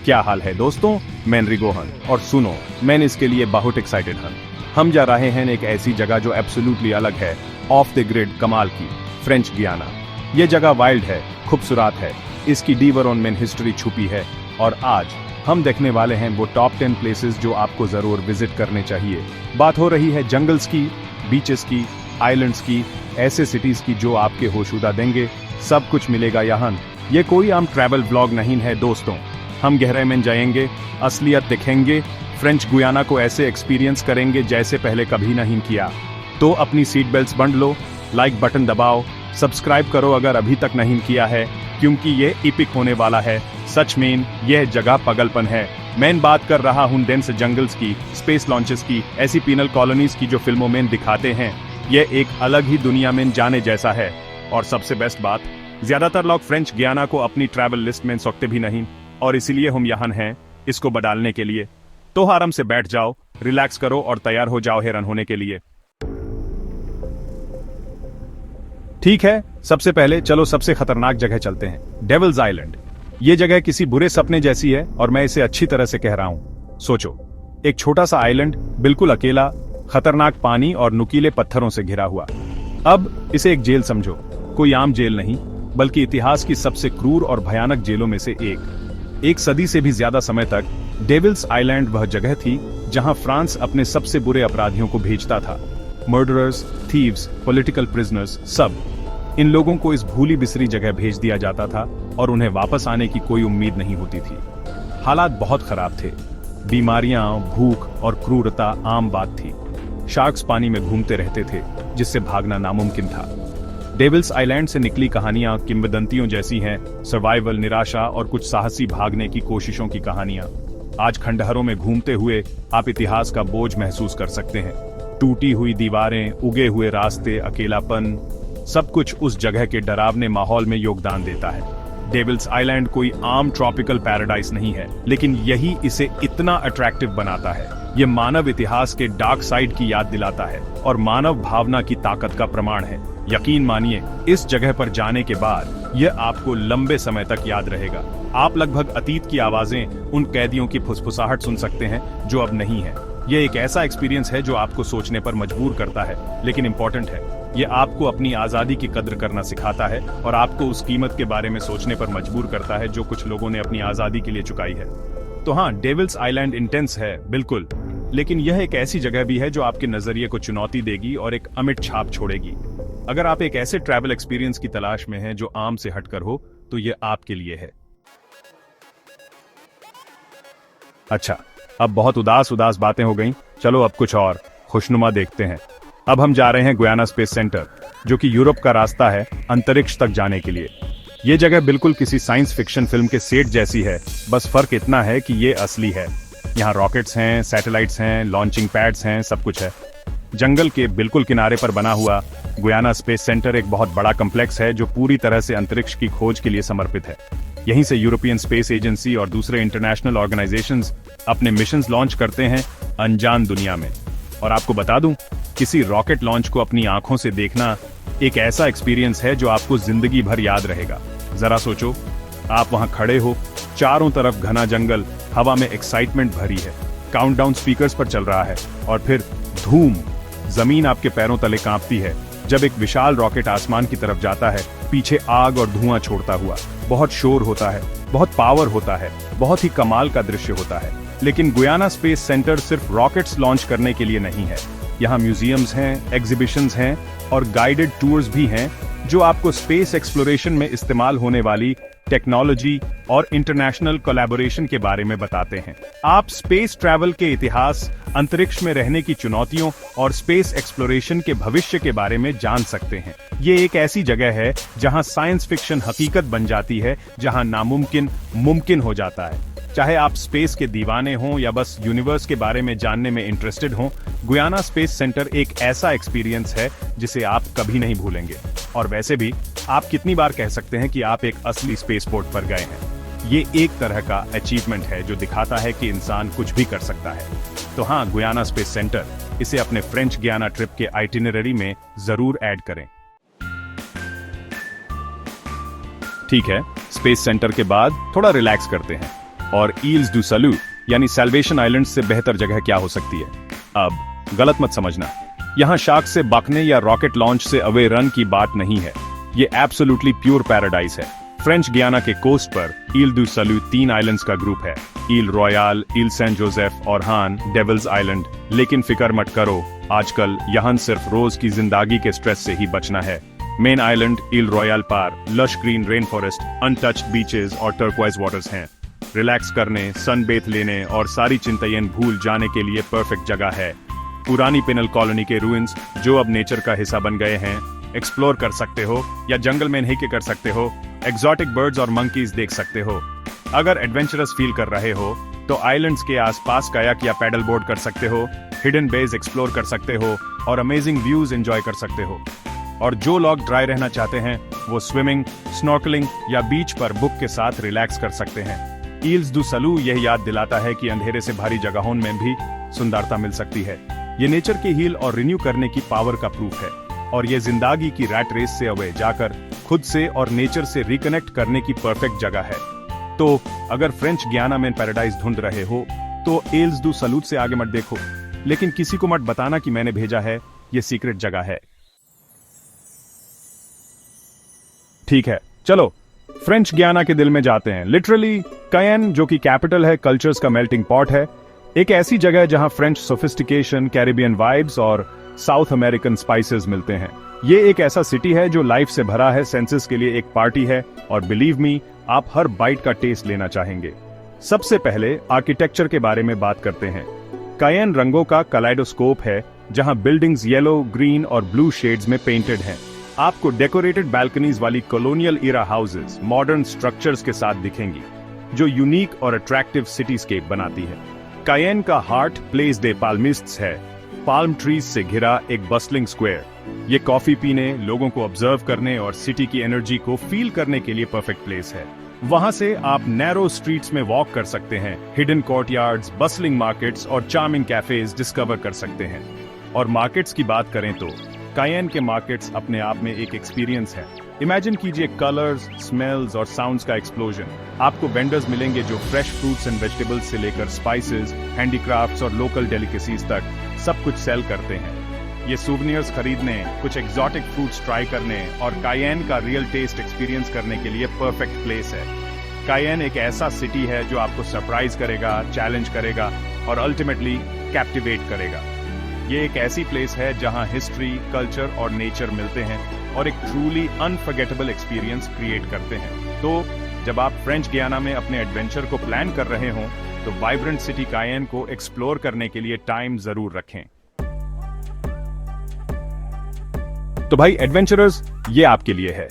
क्या हाल है दोस्तों, मैं एनरिको हन और सुनो, मैं इसके लिए बहुत एक्साइटेड हूं। हम जा रहे हैं एक ऐसी जगह जो एब्सोल्युटली अलग है, ऑफ द ग्रिड कमाल की, फ्रेंच गियाना। ये जगह वाइल्ड है, खूबसूरत है, इसकी डीवर ऑन मेन हिस्ट्री छुपी है और आज हम देखने वाले हैं वो टॉप 10 प्लेसेस जो आपको जरूर विजिट करने चाहिए। बात हो रही है जंगल्स की, बीचेस की, आइलैंड्स की, ऐसे सिटीज की जो आपके होश उड़ा देंगे। सब कुछ मिलेगा यहाँ। ये कोई आम ट्रैवल व्लॉग नहीं है दोस्तों, हम गहराई में जाएंगे, असलियत दिखेंगे, फ्रेंच गुयाना को ऐसे एक्सपीरियंस करेंगे जैसे पहले कभी नहीं किया। तो अपनी सीट बेल्ट्स बंध लो, लाइक बटन दबाओ, सब्सक्राइब करो अगर अभी तक नहीं किया है, क्योंकि ये एपिक होने वाला है। सच में यह जगह पागलपन है। मैं बात कर रहा हूँ डेंस जंगल्स की, स्पेस लॉन्चेस की, ऐसी पीनल कॉलोनीज की जो फिल्मों में दिखाते हैं। ये एक अलग ही दुनिया में जाने जैसा है। और सबसे बेस्ट बात, ज्यादातर लोग फ्रेंच गियाना को अपनी ट्रैवल लिस्ट में सकते भी नहीं, और इसीलिए हम यहाँ हैं इसको बदलने के लिए। तो आराम से बैठ जाओ, रिलैक्स करो और तैयार हो जाओ हैरान होने के लिए। ठीक है, सबसे पहले चलो सबसे खतरनाक जगह चलते हैं, डेविल्स आइलैंड। ये जगह किसी बुरे सपने जैसी है और मैं इसे अच्छी तरह से कह रहा हूं। सोचो, एक छोटा सा आइलैंड, बिल्कुल अकेला, खतरनाक पानी और नुकीले पत्थरों से घिरा हुआ। अब इसे एक जेल समझो, कोई आम जेल नहीं, बल्कि इतिहास की सबसे क्रूर और भयानक जेलों में से एक सदी से भी ज्यादा समय तक डेविल्स आइलैंड वह जगह थी जहां फ्रांस अपने सबसे बुरे अपराधियों को भेजता था। मर्डरर्स, थीव्स, पॉलिटिकल प्रिजनर्स, सब इन लोगों को इस भूली बिसरी जगह भेज दिया जाता था और उन्हें वापस आने की कोई उम्मीद नहीं होती थी। हालात बहुत खराब थे, बीमारियां, भूख और क्रूरता आम बात थी। शार्क्स पानी में घूमते रहते थे जिससे भागना नामुमकिन था। डेविल्स आइलैंड से निकली कहानियां किंवदंतियों जैसी हैं, सर्वाइवल, निराशा और कुछ साहसी भागने की कोशिशों की कहानियां। आज खंडहरों में घूमते हुए आप इतिहास का बोझ महसूस कर सकते हैं। टूटी हुई दीवारें, उगे हुए रास्ते, अकेलापन, सब कुछ उस जगह के डरावने माहौल में योगदान देता है। डेविल्स आइलैंड कोई आम ट्रॉपिकल पैराडाइज नहीं है, लेकिन यही इसे इतना अट्रैक्टिव बनाता है। ये मानव इतिहास के डार्क साइड की याद दिलाता है और मानव भावना की ताकत का प्रमाण है। यकीन मानिए, इस जगह पर जाने के बाद यह आपको लंबे समय तक याद रहेगा। आप लगभग अतीत की आवाजें, उन कैदियों की फुसफुसाहट सुन सकते हैं जो अब नहीं है। यह एक ऐसा एक्सपीरियंस है जो आपको सोचने पर मजबूर करता है, लेकिन इंपॉर्टेंट है। यह आपको अपनी आजादी की कद्र करना सिखाता है और आपको उस कीमत के बारे में सोचने पर मजबूर करता है जो कुछ लोगों ने अपनी आजादी के लिए चुकाई है। तो हाँ, डेविल्स आइलैंड इंटेंस है बिल्कुल, लेकिन यह एक ऐसी जगह भी है जो आपके नजरिए को चुनौती देगी और एक अमिट छाप छोड़ेगी। अगर आप एक ऐसे ट्रैवल एक्सपीरियंस की तलाश में हैं जो आम से हटकर हो, तो यह आपके लिए है। अच्छा, अब बहुत उदास बातें हो गईं, चलो अब कुछ और खुशनुमा देखते हैं। अब हम जा रहे हैं गुयाना स्पेस सेंटर, जो कि यूरोप का रास्ता है अंतरिक्ष तक जाने के लिए। ये जगह बिल्कुल किसी साइंस फिक्शन फिल्म के सेट जैसी है, बस फर्क इतना है कि ये असली है। यहाँ रॉकेट्स हैं, सैटेलाइट्स हैं, लॉन्चिंग पैड्स हैं, सब कुछ है। जंगल के बिल्कुल किनारे पर बना हुआ गुयाना स्पेस सेंटर एक बहुत बड़ा कॉम्प्लेक्स है जो पूरी तरह से अंतरिक्ष की खोज के लिए समर्पित है। यहीं से यूरोपियन स्पेस एजेंसी और दूसरे इंटरनेशनल ऑर्गेनाइजेशंस अपने मिशंस लॉन्च करते हैं अनजान दुनिया में। और आपको बता दूं, किसी रॉकेट लॉन्च को अपनी आंखों से देखना एक ऐसा एक्सपीरियंस है जो आपको जिंदगी भर याद रहेगा। जरा सोचो, आप वहां खड़े हो, चारों तरफ घना जंगल, हवा में एक्साइटमेंट भरी है, काउंटडाउन स्पीकर्स पर चल रहा है, और फिर धूम, जमीन आपके पैरों तले कांपती है जब एक विशाल रॉकेट आसमान की तरफ जाता है, पीछे आग और धुआं छोड़ता हुआ। बहुत शोर होता है, बहुत पावर होता है, बहुत ही कमाल का दृश्य होता है। लेकिन गुयाना स्पेस सेंटर सिर्फ रॉकेट्स लॉन्च करने के लिए नहीं है। यहाँ म्यूजियम्स हैं, एग्जीबिशंस हैं और गाइडेड टूर्स भी हैं जो आपको स्पेस एक्सप्लोरेशन में इस्तेमाल होने वाली टेक्नोलॉजी और इंटरनेशनल कोलैबोरेशन के बारे में बताते हैं। आप स्पेस ट्रैवल के इतिहास, अंतरिक्ष में रहने की चुनौतियों और स्पेस एक्सप्लोरेशन के भविष्य के बारे में जान सकते हैं। ये एक ऐसी जगह है जहां साइंस फिक्शन हकीकत बन जाती है, जहां नामुमकिन मुमकिन हो जाता है। चाहे आप स्पेस के दीवाने हों या बस यूनिवर्स के बारे में जानने में इंटरेस्टेड हों, गुयाना स्पेस सेंटर एक ऐसा एक्सपीरियंस है जिसे आप कभी नहीं भूलेंगे। और वैसे भी आप कितनी बार कह सकते हैं कि आप एक असली स्पेसपोर्ट पर गए हैं। ये एक तरह का अचीवमेंट है जो दिखाता है कि इंसान कुछ भी कर सकता है। तो हाँ, गुयाना स्पेस सेंटर, इसे अपने फ्रेंच गियाना ट्रिप के आइटिनरी में जरूर ऐड करें। ठीक है, स्पेस सेंटर के बाद थोड़ा रिलैक्स करते हैं। और ईल्स डू सलू यानी सैल्वेशन आइलैंड से बेहतर जगह क्या हो सकती है। अब गलत मत समझना, यहाँ शार्क से बकने या रॉकेट लॉन्च से अवे रन की बात नहीं है। ये एब्सोल्युटली प्योर पैराडाइज है। फ्रेंच गियाना के कोस्ट पर ईल डू सलू 3 आइलैंड्स का ग्रुप है, ईल रॉयल, ईल सेंट जोसेफ और हान डेविल्स आइलैंड। लेकिन फिक्र मत करो, आजकल यहाँ सिर्फ रोज की जिंदगी के स्ट्रेस से ही बचना है। मेन आइलैंड ईल रॉयल पर lush green rain forest, untouched beaches और टर्क्वाइज वाटर्स हैं। रिलैक्स करने, सनबेथ लेने और सारी चिंताएं भूल जाने के लिए परफेक्ट जगह है। पुरानी पिनल कॉलोनी के रूइंस जो अब नेचर का हिस्सा बन गए हैं, एक्सप्लोर कर सकते हो या जंगल में नहीं के कर सकते हो। एक्सोटिक बर्ड्स और मंकीज देख सकते हो। अगर एडवेंचरस फील कर रहे हो तो आइलैंड्स के आसपास कायाक या पैडल बोर्ड कर सकते हो, हिडन बेज एक्सप्लोर कर सकते हो और अमेजिंग व्यूज एंजॉय कर सकते हो। और जो लोग ड्राई रहना चाहते हैं वो स्विमिंग, स्नॉर्कलिंग या बीच पर बुक के साथ रिलैक्स कर सकते हैं। ईल्स डू सलू यह याद दिलाता है कि अंधेरे से भारी जगहों में भी सुंदरता मिल सकती है। ये नेचर के हील और रिन्यू करने की पावर का प्रूफ है और ये जिंदगी की रैट रेस से अवे जाकर खुद से और नेचर से रिकनेक्ट करने की परफेक्ट जगह है। तो अगर फ्रेंच गियाना में पैराडाइज ढूंढ रहे हो तो ईल्स डू सलू से आगे मत देखो, लेकिन किसी को मत बताना कि मैंने भेजा है, ये सीक्रेट जगह है। ठीक है, चलो फ्रेंच गियाना के दिल में जाते हैं। लिटरली कायेन, जो कि कैपिटल है, कल्चर्स का मेल्टिंग पॉट है। एक ऐसी जगह है जहां फ्रेंच सोफिस्टिकेशन, कैरिबियन वाइब्स और साउथ अमेरिकन स्पाइसेस मिलते हैं। ये एक ऐसा सिटी है जो लाइफ से भरा है, सेंसेस के लिए एक पार्टी है और बिलीव मी, आप हर बाइट का टेस्ट लेना चाहेंगे। सबसे पहले आर्किटेक्चर के बारे में बात करते हैं। कायेन रंगों का कलाइडोस्कोप है जहां बिल्डिंग्स येलो, ग्रीन और ब्लू शेड्स में पेंटेड हैं। आपको डेकोरेटेड बालकनीज वाली कॉलोनियल इरा हाउसेस मॉडर्न स्ट्रक्चर्स के साथ दिखेंगी जो यूनिक और अट्रैक्टिव सिटीस्केप बनाती है। कायेन का हार्ट प्लेस दे पाल्मिस्ट्स है, पाल्म ट्रीज से घिरा एक बस्लिंग स्क्वायर। ये कॉफी पीने, लोगों को ऑब्जर्व करने और सिटी की एनर्जी को फील करने के लिए परफेक्ट प्लेस है। वहां से आप नैरो स्ट्रीट्स में वॉक कर सकते हैं, हिडन कोर्टयार्ड्स, बस्लिंग मार्केट्स और चार्मिंग कैफेज डिस्कवर कर सकते हैं। और मार्केट्स की बात करें तो कायेन के मार्केट्स अपने आप में एक एक्सपीरियंस है। इमेजिन कीजिए कलर्स, स्मेल्स और साउंड्स का एक्सप्लोजन। आपको वेंडर्स मिलेंगे जो फ्रेश फ्रूट्स एंड वेजिटेबल्स से लेकर स्पाइसेस, हैंडीक्राफ्ट्स और लोकल डेलिकेसीज तक सब कुछ सेल करते हैं। ये सूवनियर्स खरीदने, कुछ एग्जॉटिक फ्रूट्स ट्राई करने और कायेन का रियल टेस्ट एक्सपीरियंस करने के लिए परफेक्ट प्लेस है। कायेन एक ऐसा सिटी है जो आपको सरप्राइज करेगा, चैलेंज करेगा और अल्टीमेटली कैप्टिवेट करेगा। ये एक ऐसी प्लेस है जहां हिस्ट्री, कल्चर और नेचर मिलते हैं और एक ट्रूली अनफॉरगेटेबल एक्सपीरियंस क्रिएट करते हैं। तो जब आप फ्रेंच गियाना में अपने एडवेंचर को प्लान कर रहे हों तो वाइब्रेंट सिटी कायेन को एक्सप्लोर करने के लिए टाइम जरूर रखें। तो भाई एडवेंचरर्स, ये आपके लिए है।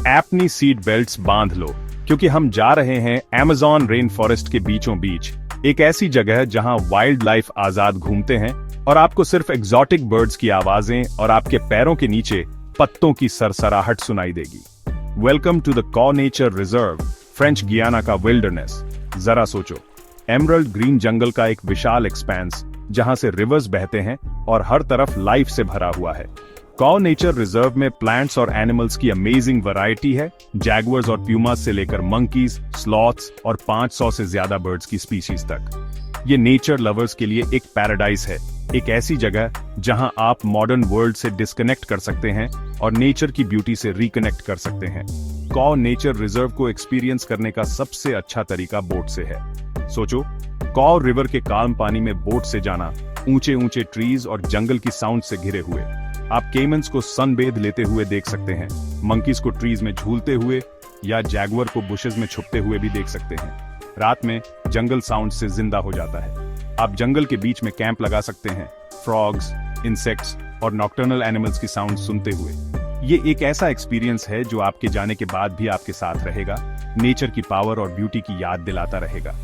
अपनी सीट बेल्ट्स बांध लो क्योंकि हम जा रहे हैं अमेज़न रेन फॉरेस्ट के बीचों बीच, एक ऐसी जगह जहां वाइल्ड लाइफ आजाद घूमते हैं और आपको सिर्फ एग्जॉटिक बर्ड्स की आवाजें और आपके पैरों के नीचे पत्तों की सरसराहट सुनाई देगी। वेलकम टू द कॉ नेचर रिजर्व, फ्रेंच गियाना का विल्डरनेस। जरा सोचो, एमरल्ड ग्रीन जंगल का एक विशाल एक्सपेंस जहां से रिवर्स बहते हैं और हर तरफ लाइफ से भरा हुआ है। कॉ नेचर रिजर्व में प्लांट्स और एनिमल्स की अमेजिंग वैरायटी है, जैगवर्स और प्यूमास से लेकर मंकीज, स्लॉथ्स और 500 से ज्यादा बर्ड्स की स्पीशीज तक। ये नेचर लवर्स के लिए एक पैराडाइज है, एक ऐसी जगह जहां आप मॉडर्न वर्ल्ड से डिस्कनेक्ट कर सकते हैं और नेचर की ब्यूटी से रिकनेक्ट कर सकते हैं। कॉ नेचर रिजर्व को एक्सपीरियंस करने का सबसे अच्छा तरीका बोट से है। सोचो, कॉ रिवर के काल्म पानी में बोट से जाना, ऊंचे ऊंचे ट्रीज और जंगल की साउंड से घिरे हुए। आप केमन्स को सनबेद लेते हुए देख सकते हैं, मंकीज को ट्रीज में झूलते हुए या जैगवर को बुशेस में छुपते हुए भी देख सकते हैं। रात में जंगल साउंड से जिंदा हो जाता है। आप जंगल के बीच में कैंप लगा सकते हैं, फ्रॉग्स, इंसेक्ट्स और नॉक्टर्नल एनिमल्स की साउंड सुनते हुए। ये एक ऐसा एक्सपीरियंस है जो आपके जाने के बाद भी आपके साथ रहेगा, नेचर की पावर और ब्यूटी की याद दिलाता रहेगा।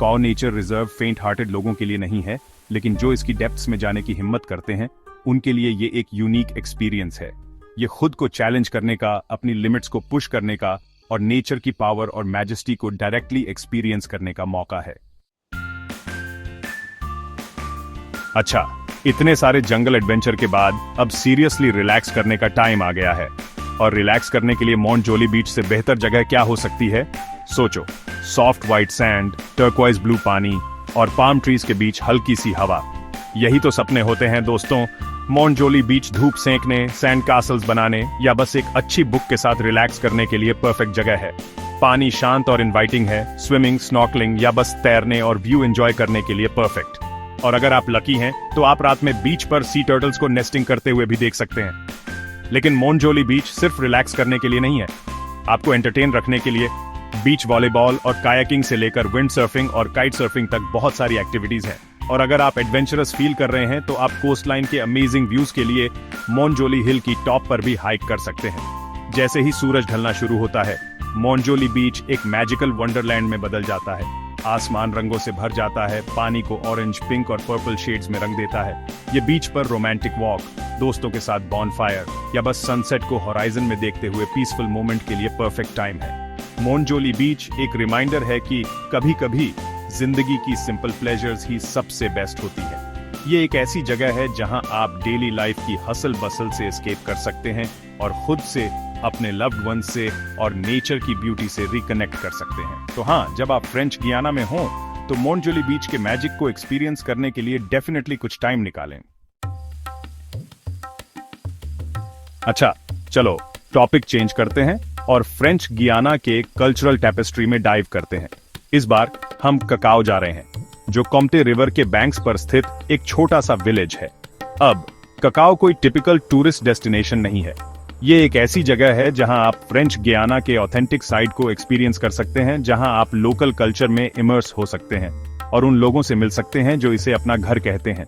कॉ नेचर रिजर्व फेंट हार्टेड लोगों के लिए नहीं है, लेकिन जो इसकी डेप्थ्स में जाने की हिम्मत करते हैं उनके लिए ये एक यूनिक एक्सपीरियंस है। ये खुद को चैलेंज करने का, अपनी लिमिट्स को पुश करने का और नेचर की पावर और मैजेस्टी को डायरेक्टली एक्सपीरियंस करने का मौका है। अच्छा, इतने सारे जंगल एडवेंचर के बाद अब सीरियसली रिलैक्स करने का टाइम आ गया है। और रिलैक्स करने के लिए मॉन्ट जोली बीच से बेहतर जगह क्या हो सकती है? सोचो, soft white sand, turquoise blue पानी और पाम ट्रीज के बीच हल्की सी हवा। यही तो सपने होते हैं दोस्तों। मोंटजोली बीच धूप सेंकने, सैंड कासल्स बनाने या बस एक अच्छी बुक के साथ रिलैक्स करने के लिए परफेक्ट जगह है। पानी शांत और इनवाइटिंग है, स्विमिंग, स्नॉर्कलिंग या बस तैरने और व्यू एंजॉय करने के लिए परफेक्ट। और अगर आप लकी हैं तो आप रात में बीच पर सी टर्टल्स को नेस्टिंग करते हुए भी देख सकते हैं। लेकिन मोंटजोली बीच सिर्फ रिलैक्स करने के लिए नहीं है, आपको एंटरटेन रखने के लिए बीच वॉलीबॉल और कायाकिंग से लेकर विंड सर्फिंग और काइट सर्फिंग तक बहुत सारी एक्टिविटीज हैं। और अगर आप एडवेंचरस फील कर रहे हैं तो आप कोस्ट लाइन के अमेजिंग व्यूज के लिए मोंटजोली हिल की टॉप पर भी हाइक कर सकते हैं। जैसे ही सूरज ढलना शुरू होता है, मोंटजोली बीच एक मैजिकल वंडरलैंड में बदल जाता है। आसमान रंगों से भर जाता है, पानी को ऑरेंज, पिंक और पर्पल शेड्स में रंग देता है। ये बीच पर रोमांटिक वॉक, दोस्तों के साथ बॉनफायर या बस सनसेट को होराइजन में देखते हुए पीसफुल मोमेंट के लिए परफेक्ट टाइम है। मोंटजोली बीच एक रिमाइंडर है कि कभी-कभी जिंदगी की सिंपल प्लेजर्स ही सबसे बेस्ट होती है। ये एक ऐसी जगह है जहां आप डेली लाइफ की हसल बसल से एस्केप कर सकते हैं और खुद से, अपने लव्ड वन से और नेचर की ब्यूटी से रिकनेक्ट कर सकते हैं। तो हाँ, जब आप फ्रेंच गियाना में हों तो मोंटजोली बीच के मैजिक को एक्सपीरियंस करने के लिए डेफिनेटली कुछ टाइम निकालें। अच्छा, चलो टॉपिक चेंज करते हैं और फ्रेंच गियाना के कल्चरल टेपेस्ट्री में डाइव करते हैं। इस बार हम ककाओ जा रहे हैं, जो कॉम्टे रिवर के बैंक्स पर स्थित एक छोटा सा विलेज है। अब ककाओ कोई टिपिकल टूरिस्ट डेस्टिनेशन नहीं है। ये एक ऐसी जगह है जहां आप फ्रेंच गियाना के ऑथेंटिक साइड को एक्सपीरियंस कर सकते हैं, जहां आप लोकल कल्चर में इमर्स हो सकते हैं और उन लोगों से मिल सकते हैं जो इसे अपना घर कहते हैं।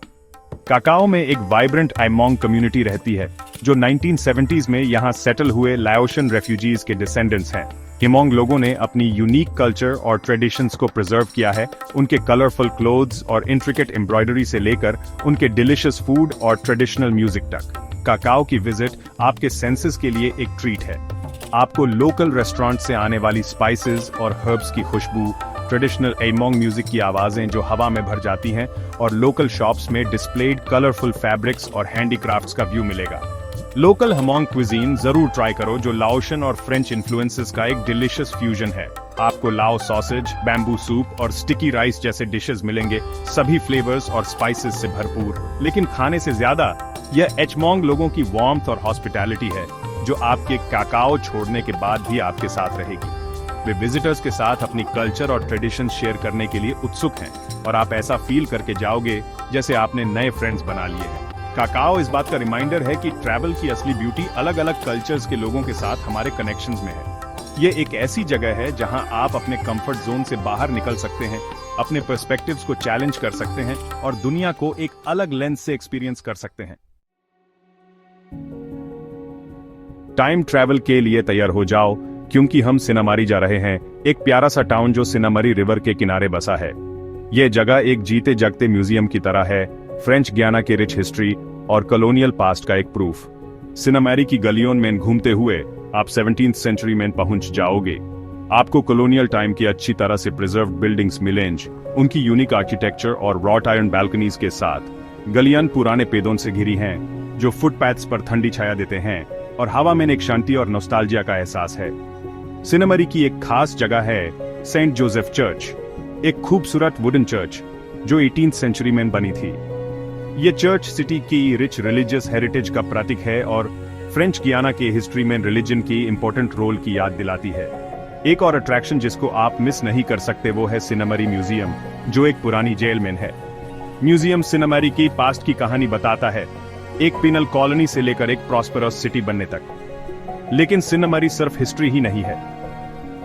काकाओ में एक वाइब्रेंट आइमोंग कम्युनिटी रहती है, जो 1970s में यहाँ सेटल हुए लाओशन रेफ्यूजीज के डिसेंडेंट्स हैं। हिमोंग लोगों ने अपनी यूनिक कल्चर और ट्रेडिशंस को प्रिजर्व किया है, उनके कलरफुल क्लोथ्स और इंट्रिकेट एम्ब्रॉयडरी से लेकर उनके डिलिशियस फूड और ट्रेडिशनल म्यूजिक तक। काकाओ की विजिट आपके सेंसेस के लिए एक ट्रीट है। आपको लोकल रेस्टोरेंट से आने वाली स्पाइसेस और हर्ब्स की खुशबू, ट्रेडिशनल एमोंग म्यूजिक की आवाजें जो हवा में भर जाती हैं और लोकल शॉप्स में डिस्प्लेड कलरफुल फैब्रिक्स और हैंडीक्राफ्ट्स का व्यू मिलेगा। लोकल हमोंग क्विजीन जरूर ट्राई करो, जो लाओशन और फ्रेंच इन्फ्लुएंसेस का एक डिलिशियस फ्यूजन है। आपको लाओ सॉसेज, बैम्बू सूप और स्टिकी राइस जैसे डिशेस मिलेंगे, सभी फ्लेवर्स और स्पाइसेस से भरपूर। लेकिन खाने से ज्यादा यह एचमोंग लोगों की वार्मथ और हॉस्पिटैलिटी है, जो आपके काकाओ छोड़ने के बाद भी आपके साथ रहेगी। वे विजिटर्स के साथ अपनी कल्चर और ट्रेडिशन शेयर करने के लिए उत्सुक हैं और आप ऐसा फील करके जाओगे जैसे आपने नए फ्रेंड्स बना लिए हैं। काकाओ इस बात का रिमाइंडर है कि ट्रैवल की असली ब्यूटी अलग अलग कल्चर्स के लोगों के साथ हमारे कनेक्शंस में है। ये एक ऐसी जगह है जहां आप अपने कंफर्ट जोन से बाहर निकल सकते हैं, अपने पर्सपेक्टिव्स को चैलेंज कर सकते हैं और दुनिया को एक अलग लेंस से एक्सपीरियंस कर सकते हैं। टाइम ट्रैवल के लिए तैयार हो जाओ, क्योंकि हम सिनामारी जा रहे हैं, एक प्यारा सा टाउन जो सिनामरी रिवर के किनारे बसा है। यह जगह एक जीते जागते म्यूजियम की तरह है, फ्रेंच गियाना के रिच हिस्ट्री और कॉलोनियल पास्ट का एक प्रूफ। सिनामरी की गलियों में घूमते हुए आप 17th सेंचुरी में पहुंच जाओगे। आपको कॉलोनियल टाइम की अच्छी तरह से प्रिजर्व्ड बिल्डिंग्स मिलेंगी, उनकी यूनिक आर्किटेक्चर और रॉट आयरन बालकनीज के साथ। गलियां पुराने पेड़ों से घिरी हैं, जो फुटपाथ्स पर ठंडी छाया देते हैं और हवा में एक शांति और नॉस्टैल्जिया का एहसास है। सिनामरी की एक खास जगह है सेंट जोसेफ चर्च, एक खूबसूरत वुडन चर्च जो 18th सेंचुरी में बनी थी। ये चर्च सिटी की रिच रिलीजियस हेरिटेज का प्रतीक है और फ्रेंच गियाना के हिस्ट्री में रिलीजन की इंपॉर्टेंट रोल की याद दिलाती है। एक और अट्रैक्शन जिसको आप मिस नहीं कर सकते वो है सिनामरी म्यूजियम, जो एक पुरानी जेल में है। म्यूजियम सिनामरी की पास्ट की कहानी बताता है, एक पिनल कॉलोनी से लेकर एक प्रॉस्परस सिटी बनने तक। लेकिन सिनामरी सिर्फ हिस्ट्री ही नहीं है,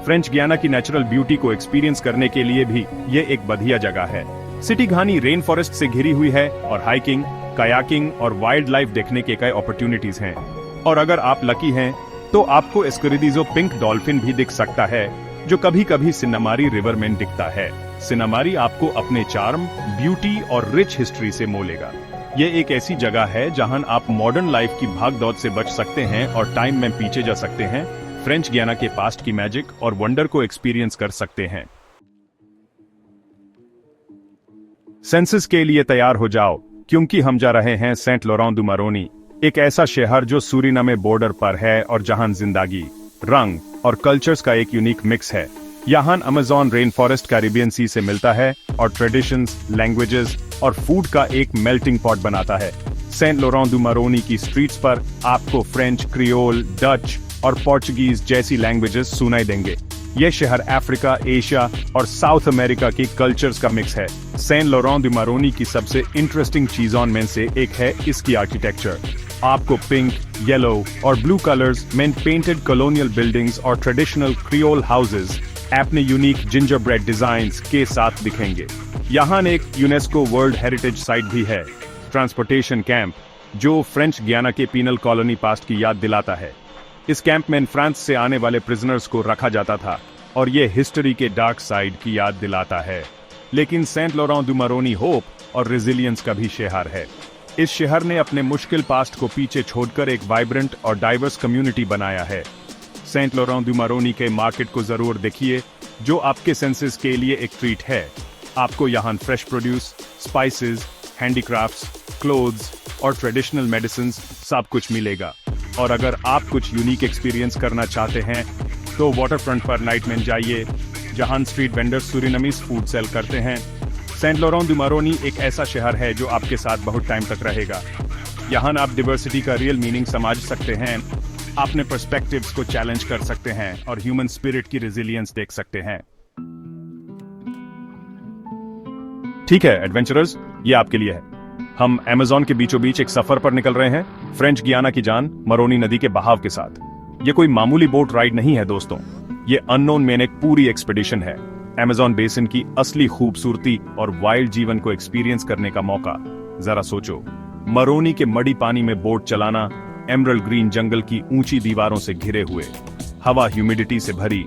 फ्रेंच गियाना की नेचुरल ब्यूटी को एक्सपीरियंस करने के लिए भी ये एक बढ़िया जगह है। सिटी घानी रेन फॉरेस्ट से घिरी हुई है और हाइकिंग, कायाकिंग और वाइल्ड लाइफ देखने के कई अपॉर्चुनिटीज हैं। और अगर आप लकी हैं तो आपको एस्करिदिजो पिंक डॉल्फिन भी दिख सकता है, जो कभी कभी सिनामरी रिवर में दिखता है। सिनामरी आपको अपने चार्म, ब्यूटी और रिच हिस्ट्री से मोलेगा। ये एक ऐसी जगह है जहां आप मॉडर्न लाइफ की भागदौड़ से बच सकते हैं और टाइम में पीछे जा सकते हैं, फ्रेंच गियाना के पास्ट की मैजिक और वंडर को एक्सपीरियंस कर सकते हैं। सेंसस के लिए तैयार हो जाओ, क्योंकि हम जा रहे हैं सेंट लोरें दु मारोनी, एक ऐसा शहर जो सूरिनामे बॉर्डर पर है और जहां जिंदगी, रंग और कल्चर्स का एक यूनिक मिक्स है। यहाँ अमेज़न रेन फॉरेस्ट कैरिबियन सी से मिलता है और ट्रेडिशंस, लैंग्वेजेस और फूड का एक मेल्टिंग पॉट बनाता है। सेंट लोरें दु मारोनी की स्ट्रीट्स पर आपको फ्रेंच, क्रियोल, डच और पोर्चुगीज जैसी लैंग्वेजेस सुनाई देंगे। यह शहर अफ्रीका, एशिया और साउथ अमेरिका की कल्चर्स का मिक्स है। सेंट लोरें दु मारोनी की सबसे इंटरेस्टिंग चीजों में से एक है इसकी आर्किटेक्चर। आपको पिंक, येलो और ब्लू कलर्स में पेंटेड कॉलोनियल बिल्डिंग्स और ट्रेडिशनल क्रियोल हाउसेज अपने यूनिक जिंजरब्रेड डिजाइन्स के साथ दिखेंगे। यहाँ एक यूनेस्को वर्ल्ड हेरिटेज साइट भी है, ट्रांसपोर्टेशन कैंप, जो फ्रेंच गियाना के पीनल कॉलोनी पास्ट की याद दिलाता है। इस कैंप में फ्रांस से आने वाले प्रिजनर्स को रखा जाता था और ये हिस्ट्री के डार्क साइड की याद दिलाता है। लेकिन सेंट लोरें दु मारोनी होप और रेजिलियंस का भी शहर है। इस शहर ने अपने मुश्किल पास्ट को पीछे छोड़कर एक वाइब्रेंट और डाइवर्स कम्युनिटी बनाया है। सेंट लोरें दु मारोनी के मार्केट को जरूर देखिए, जो आपके सेंसेस के लिए एक ट्रीट है। आपको यहाँ fresh produce, spices, handicrafts, clothes और ट्रेडिशनल मेडिसिन सब कुछ मिलेगा। और अगर आप कुछ यूनिक एक्सपीरियंस करना चाहते हैं तो वाटरफ्रंट पर नाइट में जाइए, जहां स्ट्रीट वेंडर्स सूरिनमीज फूड सेल करते हैं। सेंट लोरें दु मारोनी एक ऐसा शहर है जो आपके साथ बहुत टाइम तक रहेगा। यहाँ आप डिवर्सिटी का रियल मीनिंग समझ सकते हैं, अपने पर्सपेक्टिव्स को चैलेंज कर सकते हैं और ह्यूमन स्पिरिट की रेजिलियंस देख सकते हैं। ठीक है एडवेंचरर्स, ये आपके लिए है। हम अमेज़न के बीचों बीच एक सफर पर निकल रहे हैं, फ्रेंच गियाना की जान मारोनी नदी के बहाव के साथ। ये कोई मामूली बोट राइड नहीं है दोस्तों, ये अननोन में एक पूरी एक्सपीडिशन है। अमेज़न बेसिन की असली खूबसूरती और वाइल्ड जीवन को एक्सपीरियंस करने का मौका। जरा सोचो, मारोनी के मड़ी पानी में बोट चलाना, एमरल्ड ग्रीन जंगल की ऊंची दीवारों से घिरे हुए, हवा ह्यूमिडिटी से भरी,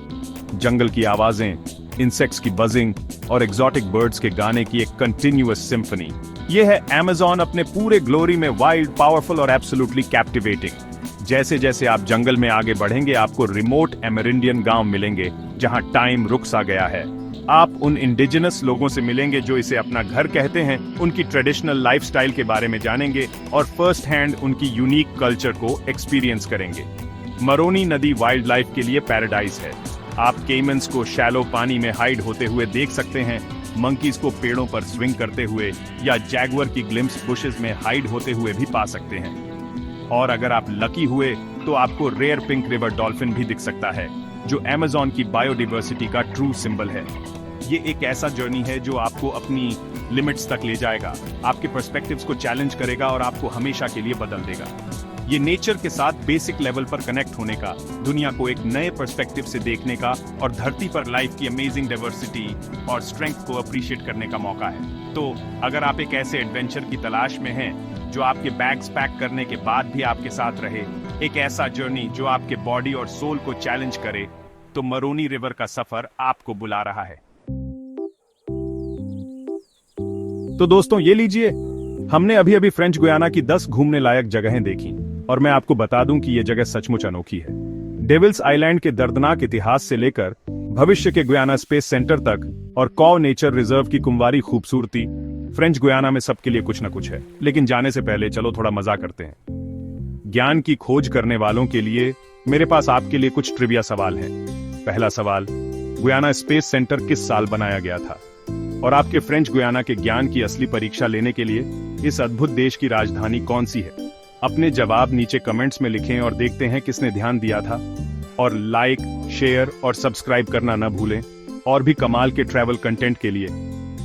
जंगल की आवाजें, इंसेक्ट्स की बजिंग और एक्सोटिक बर्ड्स के गाने की एक कंटिन्यूअस सिम्फनी। यह है अमेज़न अपने पूरे ग्लोरी में, वाइल्ड, पावरफुल और एब्सोल्युटली कैप्टिवेटिंग। जैसे जैसे आप जंगल में आगे बढ़ेंगे, आपको रिमोट अमेरिंडियन गांव मिलेंगे जहां टाइम रुक सा गया है। आप उन इंडिजिनस लोगों से मिलेंगे जो इसे अपना घर कहते हैं, उनकी ट्रेडिशनल लाइफस्टाइल के बारे में जानेंगे और फर्स्ट हैंड उनकी यूनिक कल्चर को एक्सपीरियंस करेंगे। मारोनी नदी वाइल्ड लाइफ के लिए पैराडाइज है। आप केमन्स को शैलो पानी में हाइड होते हुए देख सकते हैं, मंकीज को पेड़ों पर स्विंग करते हुए या जैगुआर की ग्लिम्स बुशेस में हाइड होते हुए भी पा सकते हैं। और अगर आप लकी हुए तो आपको रेयर पिंक रिवर डॉल्फिन भी दिख सकता है, जो अमेज़न की बायोडाइवर्सिटी का ट्रू सिंबल है। ये एक ऐसा जर्नी है जो आपको अपनी लिमिट्स तक ले जाएगा, आपके पर्सपेक्टिव्स को चैलेंज करेगा और आपको हमेशा के लिए बदल देगा। ये नेचर के साथ बेसिक लेवल पर कनेक्ट होने का, दुनिया को एक नए पर्सपेक्टिव से देखने का और धरती पर लाइफ की अमेजिंग डाइवर्सिटी और स्ट्रेंथ को अप्रिशिएट करने का मौका है। तो अगर आप एक ऐसे एडवेंचर की तलाश में हैं जो आपके बैग्स पैक करने के बाद भी आपके साथ रहे, एक ऐसा जर्नी जो आपके बॉडी और सोल को चैलेंज करे, तो मारोनी रिवर का सफर आपको बुला रहा है। तो दोस्तों ये लीजिए, हमने अभी अभी फ्रेंच गुयाना की 10 घूमने लायक जगहें देखी और मैं आपको बता दूं कि ये जगह सचमुच अनोखी है। डेविल्स आइलैंड के दर्दनाक इतिहास से लेकर भविष्य के गुयाना स्पेस सेंटर तक और कॉ नेचर रिजर्व की कुंवारी खूबसूरती, फ्रेंच गुयाना में सबके लिए कुछ न कुछ है। लेकिन जाने से पहले चलो थोड़ा मजा करते हैं। ज्ञान की खोज करने वालों के लिए मेरे पास आपके लिए कुछ ट्रिविया सवाल हैं। पहला सवाल, गुयाना स्पेस सेंटर किस साल बनाया गया था? और आपके फ्रेंच गुयाना के ज्ञान की असली परीक्षा लेने के लिए इस अद्भुत देश की राजधानी कौन सी है? अपने जवाब नीचे कमेंट्स में लिखें और देखते हैं किसने ध्यान दिया था। और लाइक, शेयर और सब्सक्राइब करना न भूलें। और भी कमाल के ट्रैवल कंटेंट के लिए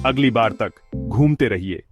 अगली बार तक घूमते रहिए।